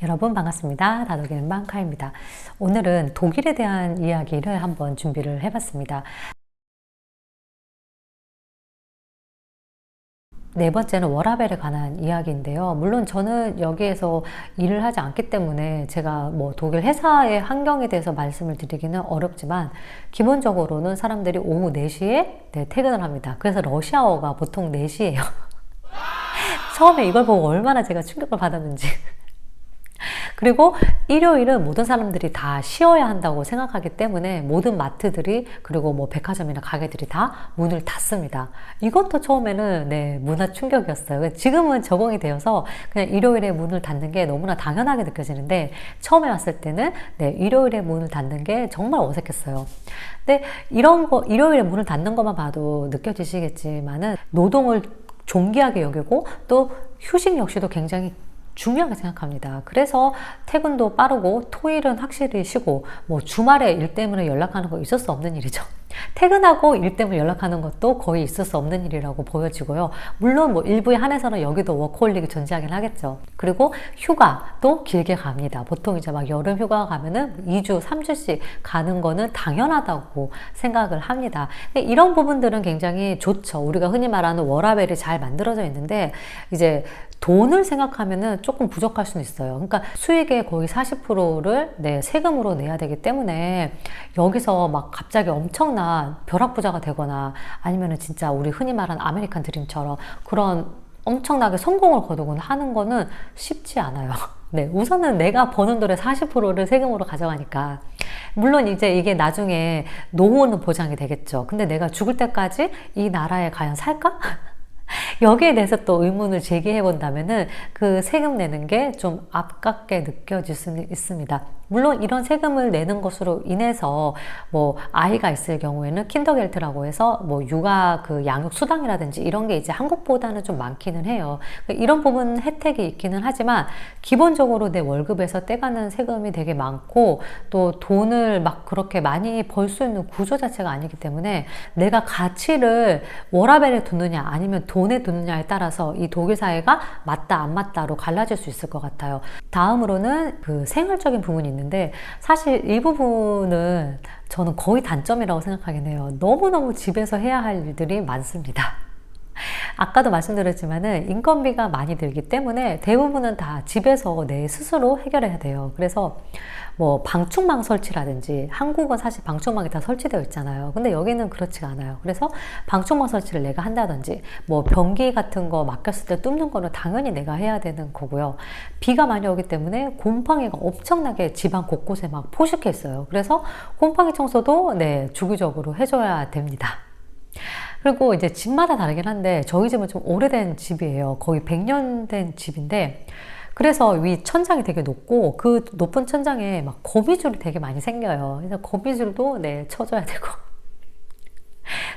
여러분 반갑습니다. 다독이는 방카입니다. 오늘은 독일에 대한 이야기를 한번 준비를 해봤습니다. 네 번째는 워라밸에 관한 이야기인데요. 물론 저는 여기에서 일을 하지 않기 때문에 제가 뭐 독일 회사의 환경에 대해서 말씀을 드리기는 어렵지만 기본적으로는 사람들이 오후 4시에 퇴근을 합니다. 그래서 러시아어가 보통 4시예요. 처음에 이걸 보고 얼마나 제가 충격을 받았는지. 그리고 일요일은 모든 사람들이 다 쉬어야 한다고 생각하기 때문에 모든 마트들이 그리고 뭐 백화점이나 가게들이 다 문을 닫습니다. 이것도 처음에는 문화 충격이었어요. 지금은 적응이 되어서 그냥 일요일에 문을 닫는 게 너무나 당연하게 느껴지는데 처음에 왔을 때는 일요일에 문을 닫는 게 정말 어색했어요. 근데 이런 거 일요일에 문을 닫는 것만 봐도 느껴지시겠지만은 노동을 존귀하게 여기고 또 휴식 역시도 굉장히 중요하게 생각합니다. 그래서 퇴근도 빠르고 토일은 확실히 쉬고 뭐 주말에 일 때문에 연락하는 거 있을 수 없는 일이죠. 퇴근하고 일 때문에 연락하는 것도 거의 있을 수 없는 일이라고 보여지고요. 물론 뭐 일부에 한해서는 여기도 워커홀릭이 존재하긴 하겠죠. 그리고 휴가도 길게 갑니다. 보통 이제 막 여름 휴가 가면은 2주, 3주씩 가는 거는 당연하다고 생각을 합니다. 이런 부분들은 굉장히 좋죠. 우리가 흔히 말하는 워라밸이 잘 만들어져 있는데 이제 돈을 생각하면은 조금 부족할 수는 있어요. 그러니까 수익의 거의 40%를 세금으로 내야 되기 때문에 여기서 막 갑자기 엄청난 벼락부자가 되거나 아니면은 진짜 우리 흔히 말하는 아메리칸 드림처럼 그런 엄청나게 성공을 거두거나 하는 거는 쉽지 않아요. 우선은 내가 버는 돈의 40%를 세금으로 가져가니까. 물론 이제 이게 나중에 노후는 보장이 되겠죠. 근데 내가 죽을 때까지 이 나라에 과연 살까? 여기에 대해서 또 의문을 제기해 본다면은 그 세금 내는 게 좀 아깝게 느껴질 수는 있습니다. 물론 이런 세금을 내는 것으로 인해서 뭐 아이가 있을 경우에는 킨더겔트라고 해서 뭐 육아 그 양육 수당이라든지 이런 게 이제 한국보다는 좀 많기는 해요. 이런 부분 혜택이 있기는 하지만 기본적으로 내 월급에서 떼가는 세금이 되게 많고 또 돈을 막 그렇게 많이 벌 수 있는 구조 자체가 아니기 때문에 내가 가치를 워라밸에 두느냐 아니면 돈에 두느냐에 따라서 이 독일 사회가 맞다 안 맞다로 갈라질 수 있을 것 같아요. 다음으로는 그 생활적인 부분이 있는데 사실 이 부분은 저는 거의 단점이라고 생각하긴 해요. 너무너무 집에서 해야 할 일들이 많습니다. 아까도 말씀드렸지만은 인건비가 많이 들기 때문에 대부분은 다 집에서 내 스스로 해결해야 돼요. 그래서 뭐 방충망 설치라든지 한국은 사실 방충망이 다 설치되어 있잖아요. 근데 여기는 그렇지가 않아요. 그래서 방충망 설치를 내가 한다든지 뭐 변기 같은 거 맡겼을 때 뚫는 거는 당연히 내가 해야 되는 거고요. 비가 많이 오기 때문에 곰팡이가 엄청나게 집안 곳곳에 막 포식해 있어요. 그래서 곰팡이 청소도 주기적으로 해줘야 됩니다. 그리고 이제 집마다 다르긴 한데 저희 집은 좀 오래된 집이에요. 거의 100년 된 집인데 그래서 위 천장이 되게 높고 그 높은 천장에 막 거미줄이 되게 많이 생겨요. 그래서 거미줄도 쳐줘야 되고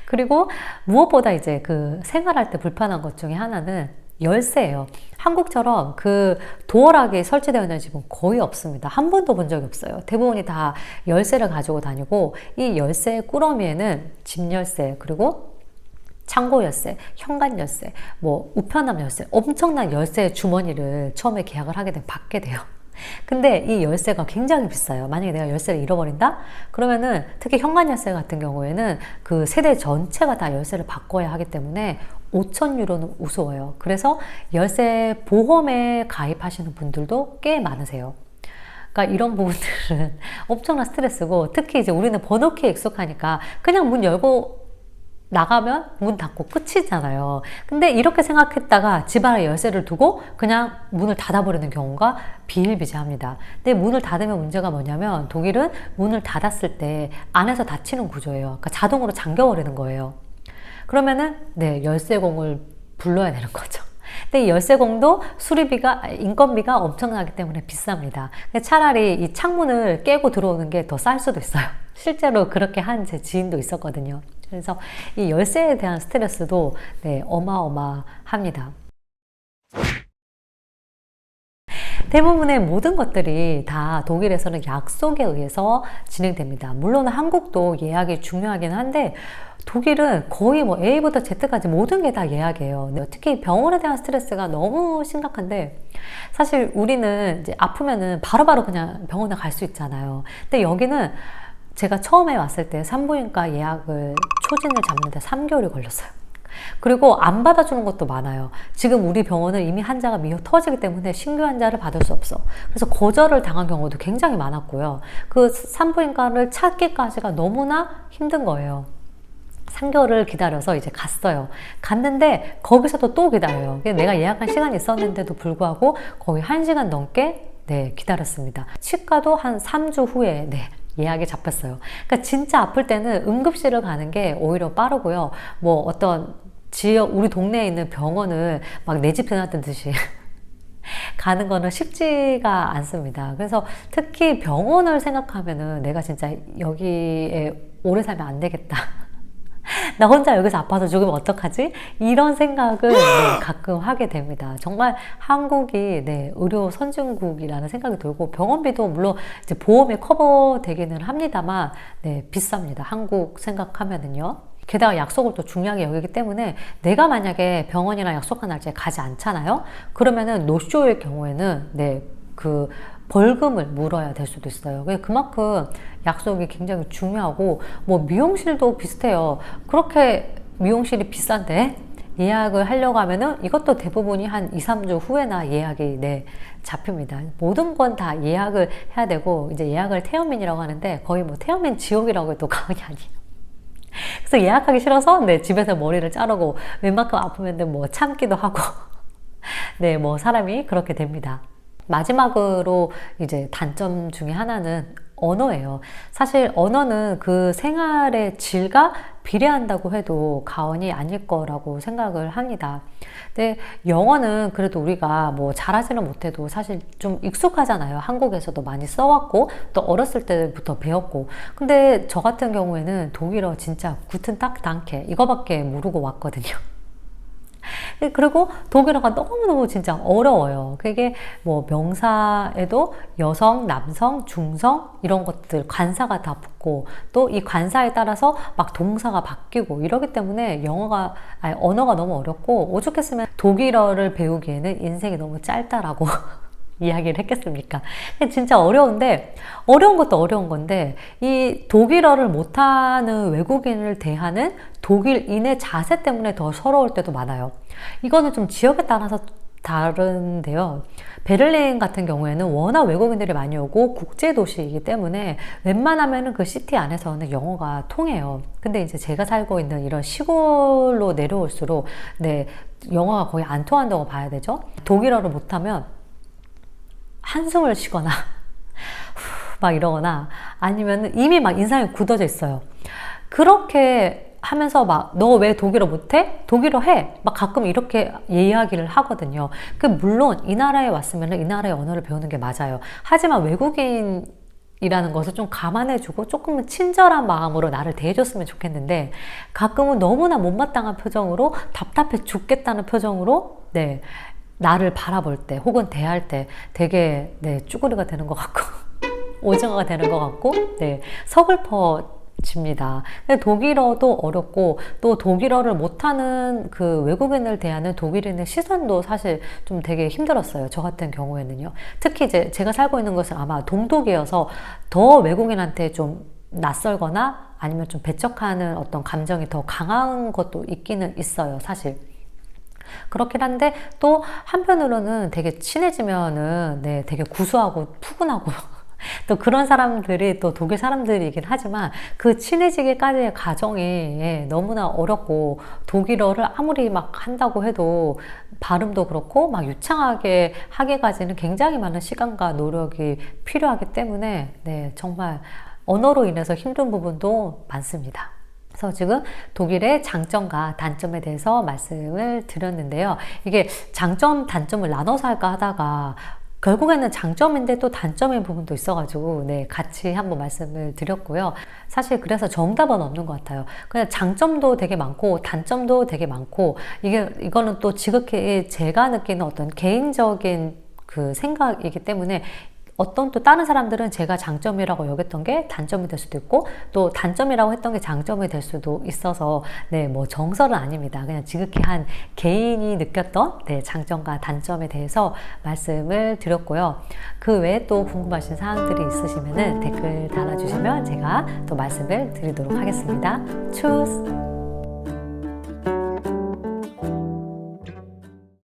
그리고 무엇보다 이제 그 생활할 때 불편한 것 중에 하나는 열쇠예요. 한국처럼 그 도어락이 설치되어 있는 집은 거의 없습니다. 한 번도 본 적이 없어요. 대부분이 다 열쇠를 가지고 다니고 이 열쇠의 꾸러미에는 집 열쇠 그리고 창고 열쇠, 현관 열쇠, 뭐 우편함 열쇠 엄청난 열쇠 주머니를 처음에 계약을 하게 되면 받게 돼요. 근데 이 열쇠가 굉장히 비싸요. 만약에 내가 열쇠를 잃어버린다? 그러면은 특히 현관 열쇠 같은 경우에는 그 세대 전체가 다 열쇠를 바꿔야 하기 때문에 5,000유로는 우스워요. 그래서 열쇠 보험에 가입하시는 분들도 꽤 많으세요. 그러니까 이런 부분들은 엄청난 스트레스고 특히 이제 우리는 번호키에 익숙하니까 그냥 문 열고 나가면 문 닫고 끝이잖아요. 근데 이렇게 생각했다가 집 안에 열쇠를 두고 그냥 문을 닫아버리는 경우가 비일비재합니다. 근데 문을 닫으면 문제가 뭐냐면 독일은 문을 닫았을 때 안에서 닫히는 구조예요. 그러니까 자동으로 잠겨버리는 거예요. 그러면은 열쇠공을 불러야 되는 거죠. 근데 이 열쇠공도 수리비가 인건비가 엄청나기 때문에 비쌉니다. 차라리 이 창문을 깨고 들어오는 게 더 쌀 수도 있어요. 실제로 그렇게 한 제 지인도 있었거든요. 그래서 이 열쇠에 대한 스트레스도 어마어마합니다. 대부분의 모든 것들이 다 독일에서는 약속에 의해서 진행됩니다. 물론 한국도 예약이 중요하긴 한데 독일은 거의 뭐 A부터 Z까지 모든 게 다 예약이에요. 특히 병원에 대한 스트레스가 너무 심각한데, 사실 우리는 이제 아프면은 바로바로 그냥 병원에 갈 수 있잖아요. 근데 여기는 제가 처음에 왔을 때 산부인과 예약을 초진을 잡는데 3개월이 걸렸어요. 그리고 안 받아주는 것도 많아요. 지금 우리 병원은 이미 환자가 미어 터지기 때문에 신규 환자를 받을 수 없어. 그래서 거절을 당한 경우도 굉장히 많았고요. 그 산부인과를 찾기까지가 너무나 힘든 거예요. 3개월을 기다려서 이제 갔어요. 갔는데 거기서도 또 기다려요. 내가 예약한 시간이 있었는데도 불구하고 거의 1시간 넘게 기다렸습니다. 치과도 한 3주 후에 예약이 잡혔어요. 그러니까 진짜 아플 때는 응급실을 가는 게 오히려 빠르고요. 뭐 어떤 지역, 우리 동네에 있는 병원을 막 내 집 드나든 듯이 가는 거는 쉽지가 않습니다. 그래서 특히 병원을 생각하면은 내가 진짜 여기에 오래 살면 안 되겠다. 나 혼자 여기서 아파서 죽으면 어떡하지? 이런 생각을 가끔 하게 됩니다. 정말 한국이 의료 선진국이라는 생각이 들고, 병원비도 물론 이제 보험에 커버되기는 합니다만 비쌉니다. 한국 생각하면은요. 게다가 약속을 또 중요하게 여기기 때문에 내가 만약에 병원이나 약속한 날짜에 가지 않잖아요. 그러면은 노쇼의 경우에는 그 벌금을 물어야 될 수도 있어요. 그만큼 약속이 굉장히 중요하고, 뭐 미용실도 비슷해요. 그렇게 미용실이 비싼데 예약을 하려고 하면은 이것도 대부분이 한 2, 3주 후에나 예약이 잡힙니다. 모든 건 다 예약을 해야 되고, 이제 예약을 태어민이라고 하는데 거의 뭐 태어민 지옥이라고 해도 과언이 아니에요. 그래서 예약하기 싫어서 집에서 머리를 자르고 웬만큼 아프면 뭐 참기도 하고 뭐 사람이 그렇게 됩니다. 마지막으로 이제 단점 중에 하나는 언어예요. 사실 언어는 그 생활의 질과 비례한다고 해도 과언이 아닐 거라고 생각을 합니다. 근데 영어는 그래도 우리가 뭐 잘하지는 못해도 사실 좀 익숙하잖아요. 한국에서도 많이 써왔고 또 어렸을 때부터 배웠고. 근데 저 같은 경우에는 독일어 진짜 구튼 딱 단케 이거밖에 모르고 왔거든요. 그리고 독일어가 너무너무 진짜 어려워요. 그게 뭐 명사에도 여성, 남성, 중성 이런 것들 관사가 다 붙고, 또 이 관사에 따라서 막 동사가 바뀌고 이러기 때문에 언어가 너무 어렵고, 오죽했으면 독일어를 배우기에는 인생이 너무 짧다라고 이야기를 했겠습니까? 진짜 어려운데, 어려운 것도 어려운 건데, 이 독일어를 못하는 외국인을 대하는 독일인의 자세 때문에 더 서러울 때도 많아요. 이거는 좀 지역에 따라서 다른데요. 베를린 같은 경우에는 워낙 외국인들이 많이 오고 국제도시이기 때문에 웬만하면은 그 시티 안에서는 영어가 통해요. 근데 이제 제가 살고 있는 이런 시골로 내려올수록 영어가 거의 안 통한다고 봐야 되죠. 독일어를 못하면 한숨을 쉬거나 막 이러거나, 아니면 이미 막 인상이 굳어져 있어요. 그렇게 하면서 막 너 왜 독일어 못해? 독일어 해! 막 가끔 이렇게 이야기를 하거든요. 물론 이 나라에 왔으면 이 나라의 언어를 배우는 게 맞아요. 하지만 외국인이라는 것을 좀 감안해주고 조금은 친절한 마음으로 나를 대해줬으면 좋겠는데, 가끔은 너무나 못마땅한 표정으로, 답답해 죽겠다는 표정으로 나를 바라볼 때 혹은 대할 때 되게 쭈구리가 되는 것 같고 오징어가 되는 것 같고 서글퍼집니다. 근데 독일어도 어렵고, 또 독일어를 못하는 그 외국인을 대하는 독일인의 시선도 사실 좀 되게 힘들었어요. 저 같은 경우에는요. 특히 이제 제가 살고 있는 것은 아마 동독이어서 더 외국인한테 좀 낯설거나 아니면 좀 배척하는 어떤 감정이 더 강한 것도 있기는 있어요, 사실. 그렇긴 한데, 또 한편으로는 되게 친해지면은 되게 구수하고 푸근하고 또 그런 사람들이 또 독일 사람들이긴 하지만, 그 친해지기까지의 과정이 너무나 어렵고, 독일어를 아무리 막 한다고 해도 발음도 그렇고 막 유창하게 하기까지는 굉장히 많은 시간과 노력이 필요하기 때문에 정말 언어로 인해서 힘든 부분도 많습니다. 그래서 지금 독일의 장점과 단점에 대해서 말씀을 드렸는데요. 이게 장점, 단점을 나눠서 할까 하다가 결국에는 장점인데 또 단점인 부분도 있어가지고 같이 한번 말씀을 드렸고요. 사실 그래서 정답은 없는 것 같아요. 그냥 장점도 되게 많고 단점도 되게 많고, 이거는 또 지극히 제가 느끼는 어떤 개인적인 그 생각이기 때문에 어떤 또 다른 사람들은 제가 장점이라고 여겼던 게 단점이 될 수도 있고 또 단점이라고 했던 게 장점이 될 수도 있어서 네, 뭐 정설은 아닙니다. 그냥 지극히 한 개인이 느꼈던 네, 장점과 단점에 대해서 말씀을 드렸고요. 그 외에 또 궁금하신 사항들이 있으시면은 댓글 달아주시면 제가 또 말씀을 드리도록 하겠습니다. 추스!